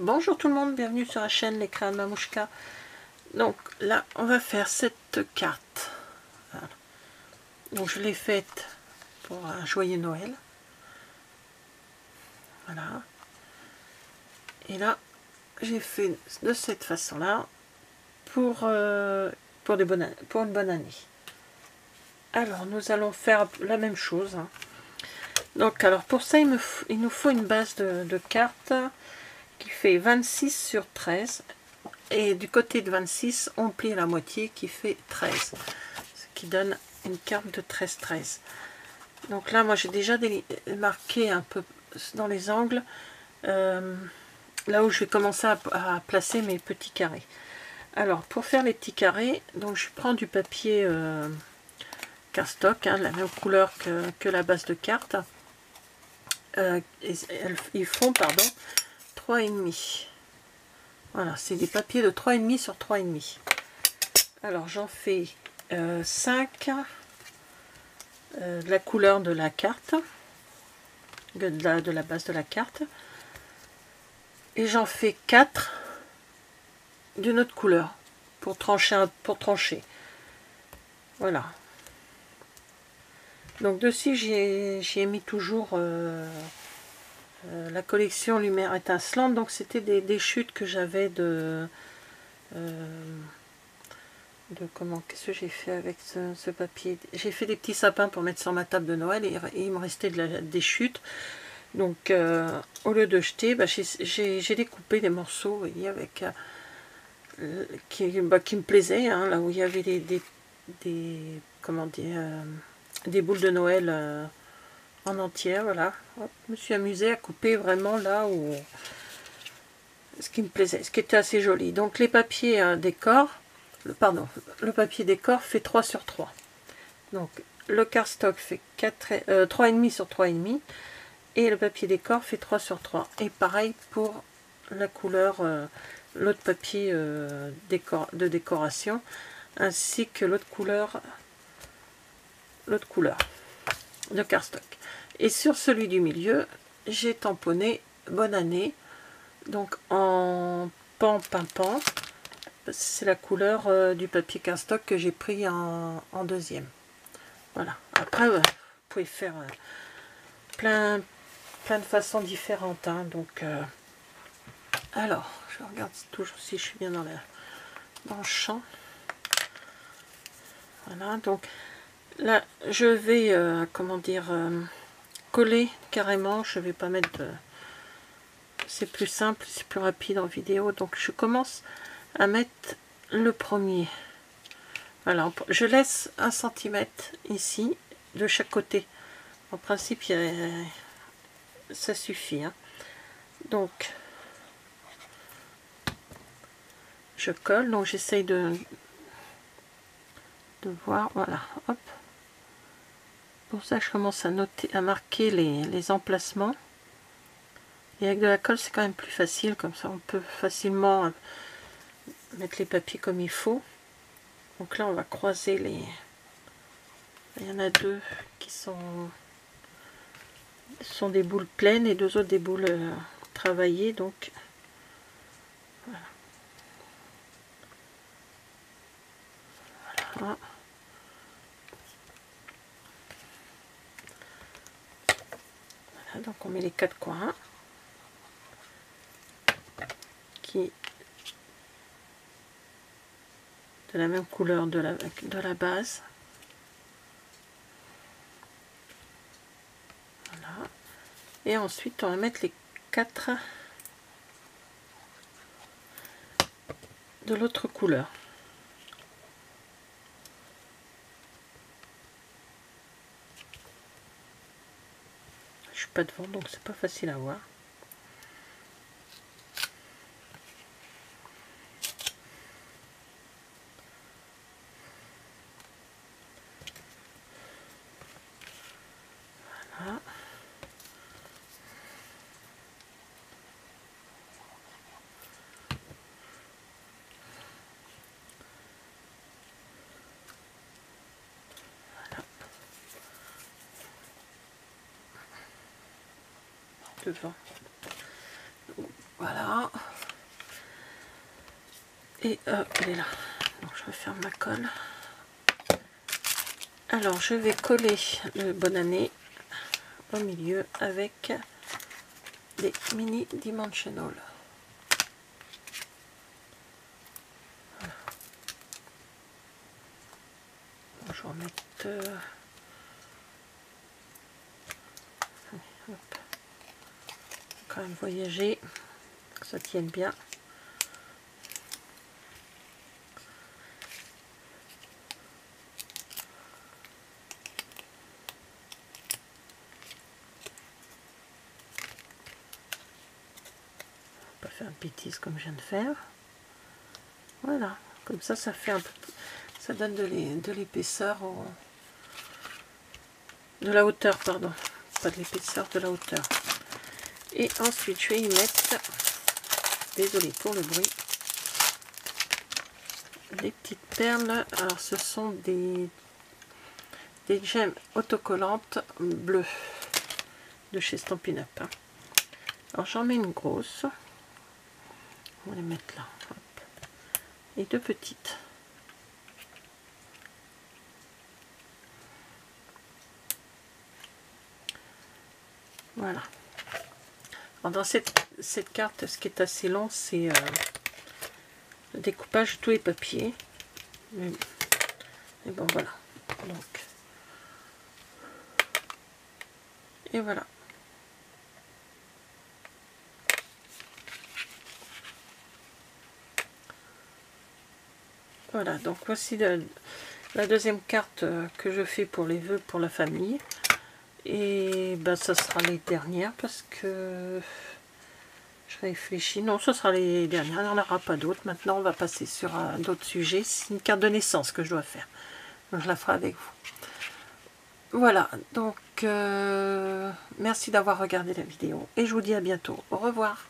Bonjour tout le monde, bienvenue sur la chaîne Les Crayons de Mamouchka. Donc là, on va faire cette carte. Voilà. Donc je l'ai faite pour un joyeux Noël. Voilà. Et là, j'ai fait de cette façon-là pour une bonne année. Alors, nous allons faire la même chose. Donc, alors pour ça, il nous faut une base de cartes qui fait 26 sur 13. Et du côté de 26, on plie la moitié qui fait 13. Ce qui donne une carte de 13-13. Donc là, moi, j'ai déjà marqué un peu dans les angles, là où je vais commencer à placer mes petits carrés. Alors, pour faire les petits carrés, donc je prends du papier cardstock, la même couleur que la base de carte. Ils font, pardon, 3,5. Voilà, c'est des papiers de 3,5 sur 3,5. Alors, j'en fais 5 de la couleur de la carte, de la base de la carte. Et j'en fais 4 d'une autre couleur pour trancher. Voilà. Donc dessus, j'y ai mis toujours la collection Lumière étincelante. Donc c'était des chutes que j'avais comment, qu'est-ce que j'ai fait avec ce papier? J'ai fait des petits sapins pour mettre sur ma table de Noël et il me restait des chutes. Donc au lieu de jeter, j'ai découpé des morceaux, vous voyez, avec qui me plaisaient, là où il y avait comment dire, des boules de Noël en entière. Voilà. Hop, je me suis amusée à couper vraiment là où ce qui me plaisait, ce qui était assez joli. Donc les papiers décor, le papier décor fait 3 sur 3. Donc le cardstock fait 3,5 sur 3,5 et le papier décor fait 3 sur 3. Et pareil pour la couleur, l'autre papier de décoration, ainsi que l'autre couleur de cardstock. Et sur celui du milieu, j'ai tamponné bonne année, donc en pan. C'est la couleur du papier cardstock que j'ai pris en deuxième. Voilà. Après, vous pouvez faire plein de façons différentes. Donc, alors, je regarde toujours si je suis bien dans le champ. Voilà. Donc là, je vais, comment dire, coller carrément. Je vais pas mettre de... C'est plus simple, c'est plus rapide en vidéo. Donc je commence à mettre le premier. Voilà, je laisse 1 cm ici de chaque côté. En principe, ça suffit. Donc je colle. Donc j'essaye de voir. Voilà, hop. Pour ça, je commence à marquer les emplacements. Et avec de la colle, c'est quand même plus facile. Comme ça, on peut facilement mettre les papiers comme il faut. Donc là, on va croiser les... Il y en a 2 qui sont des boules pleines et 2 autres des boules travaillées. Donc voilà. Voilà. Voilà, donc on met les 4 coins qui de la même couleur de la base. Voilà. Et ensuite, on va mettre les 4 de l'autre couleur. Je suis pas devant, donc c'est pas facile à voir. Voilà. Devant. Voilà. Et elle est là. Donc je referme ma colle. Alors je vais coller le bonne année au milieu avec des mini dimensional. Voilà. Bon, je vais remettre hop. Quand même voyager, que ça tienne bien. Pas faire une bêtise comme je viens de faire. Voilà, comme ça fait un peu, ça donne de l'épaisseur, de la hauteur, pardon, pas de l'épaisseur, de la hauteur. Et ensuite je vais y mettre, désolé pour le bruit, des petites perles. Alors ce sont des gemmes autocollantes bleues de chez Stampin' Up. Hein. Alors j'en mets une grosse, on va les mettre là, hop. Et deux petites. Voilà. Alors dans cette carte, ce qui est assez long, c'est le découpage de tous les papiers. Mais bon, voilà. Donc, et voilà. Voilà, donc voici la deuxième carte que je fais pour les vœux pour la famille. Et ben ça sera les dernières parce que je réfléchis. Non, ce sera les dernières, il n'y en aura pas d'autres. Maintenant, on va passer sur d'autres sujets. C'est une carte de naissance que je dois faire. Donc, je la ferai avec vous. Voilà, donc merci d'avoir regardé la vidéo et je vous dis à bientôt. Au revoir.